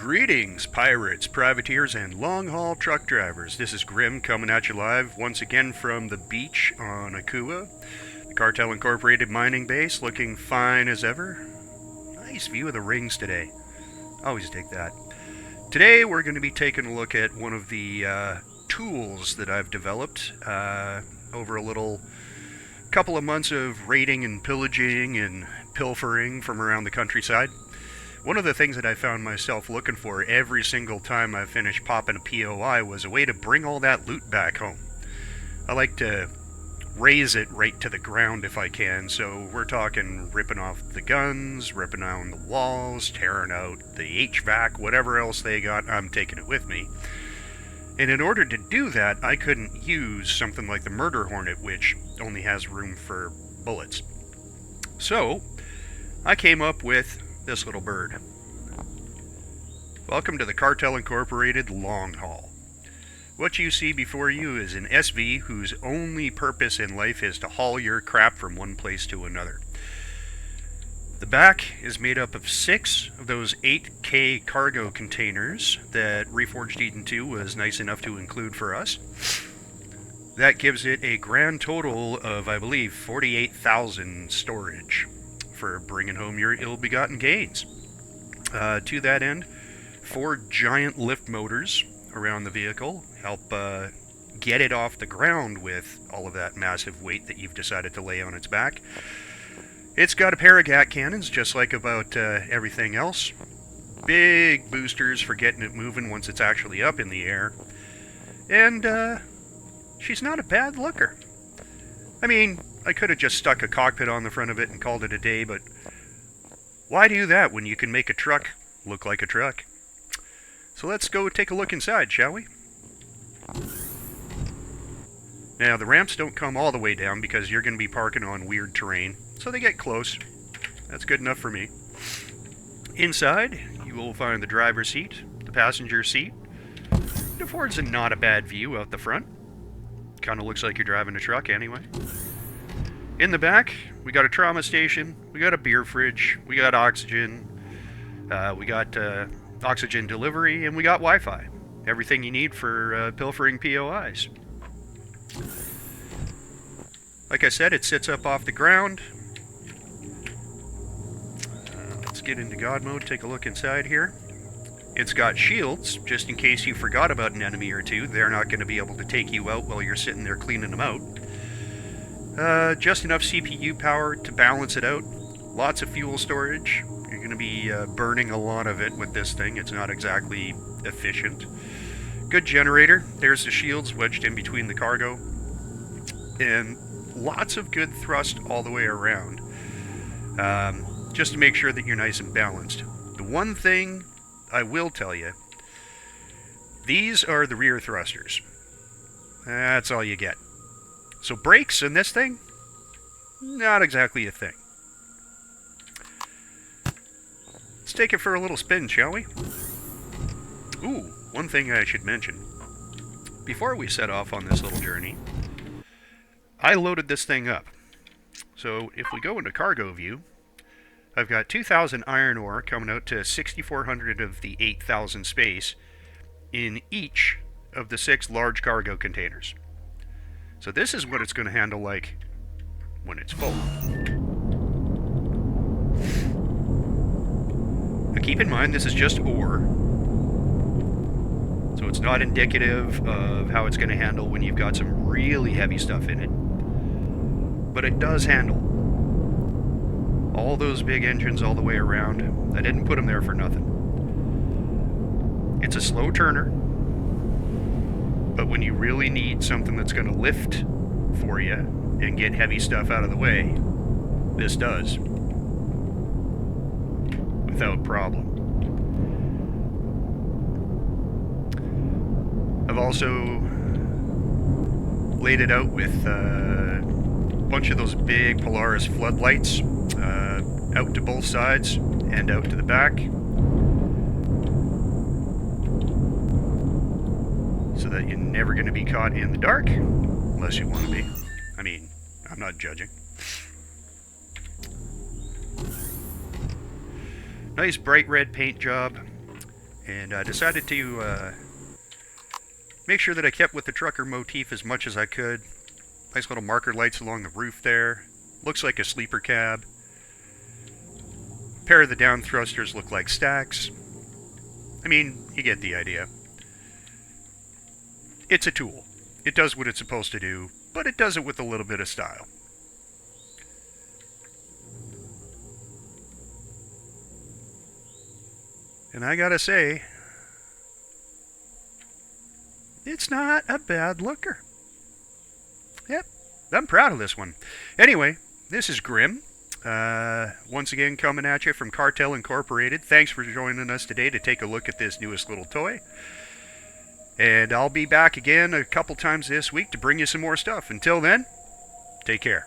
Greetings, pirates, privateers, and long-haul truck drivers. This is Grim coming at you live once again from the beach on Akua. The Cartel Incorporated mining base, looking fine as ever. Nice view of the rings today. Always dig that. Today we're going to be taking a look at one of the tools that I've developed over a little couple of months of raiding and pillaging and pilfering from around the countryside. One of the things that I found myself looking for every single time I finished popping a POI was a way to bring all that loot back home. I like to raise it right to the ground if I can, so we're talking ripping off the guns, ripping down the walls, tearing out the HVAC, whatever else they got, I'm taking it with me. And in order to do that, I couldn't use something like the Murder Hornet, which only has room for bullets. So, I came up with this little bird. Welcome to the Cartel Incorporated Long Haul. What you see before you is an SV whose only purpose in life is to haul your crap from one place to another. The back is made up of 6 of those 8K cargo containers that Reforged Eden 2 was nice enough to include for us. That gives it a grand total of, I believe, 48,000 storage for bringing home your ill-begotten gains. To that end, 4 giant lift motors around the vehicle help get it off the ground with all of that massive weight that you've decided to lay on its back. It's got a pair of GAT cannons, just like about everything else. Big boosters for getting it moving once it's actually up in the air. And she's not a bad looker. I mean, I could have just stuck a cockpit on the front of it and called it a day, but why do that when you can make a truck look like a truck? So let's go take a look inside, shall we? Now, the ramps don't come all the way down because you're going to be parking on weird terrain, so they get close. That's good enough for me. Inside, you will find the driver's seat, the passenger seat. It affords not a bad view out the front. Kind of looks like you're driving a truck anyway. In the back, we got a trauma station, we got a beer fridge, we got oxygen, we got oxygen delivery, and we got Wi-Fi. Everything you need for pilfering POIs. Like I said, it sits up off the ground. Let's get into God mode, take a look inside here. It's got shields, just in case you forgot about an enemy or two. They're not going to be able to take you out while you're sitting there cleaning them out. Just enough CPU power to balance it out. Lots of fuel storage. You're going to be burning a lot of it with this thing. It's not exactly efficient. Good generator. There's the shields wedged in between the cargo. And lots of good thrust all the way around. Just to make sure that you're nice and balanced. The one thing I will tell you, these are the rear thrusters. That's all you get. So brakes in this thing, not exactly a thing. Let's take it for a little spin, shall we? Ooh, one thing I should mention. Before we set off on this little journey, I loaded this thing up. So if we go into cargo view, I've got 2,000 iron ore coming out to 6,400 of the 8,000 space in each of the 6 large cargo containers. So this is what it's going to handle like when it's full. Now keep in mind this is just ore, so it's not indicative of how it's going to handle when you've got some really heavy stuff in it. But it does handle all those big engines all the way around. I didn't put them there for nothing. It's a slow turner, but when you really need something that's going to lift for you and get heavy stuff out of the way, this does. Without problem. I've also laid it out with a bunch of those big Polaris floodlights out to both sides and out to the back, so that you're never going to be caught in the dark, unless you want to be. I mean, I'm not judging. Nice bright red paint job, and I decided to make sure that I kept with the trucker motif as much as I could. Nice little marker lights along the roof there. Looks like a sleeper cab. A pair of the down thrusters look like stacks. I mean, you get the idea. It's a tool. It does what it's supposed to do, but it does it with a little bit of style. And I gotta say, it's not a bad looker. Yep, I'm proud of this one. Anyway, this is Grim. Once again, coming at you from Cartel Incorporated. Thanks for joining us today to take a look at this newest little toy. And I'll be back again a couple times this week to bring you some more stuff. Until then, take care.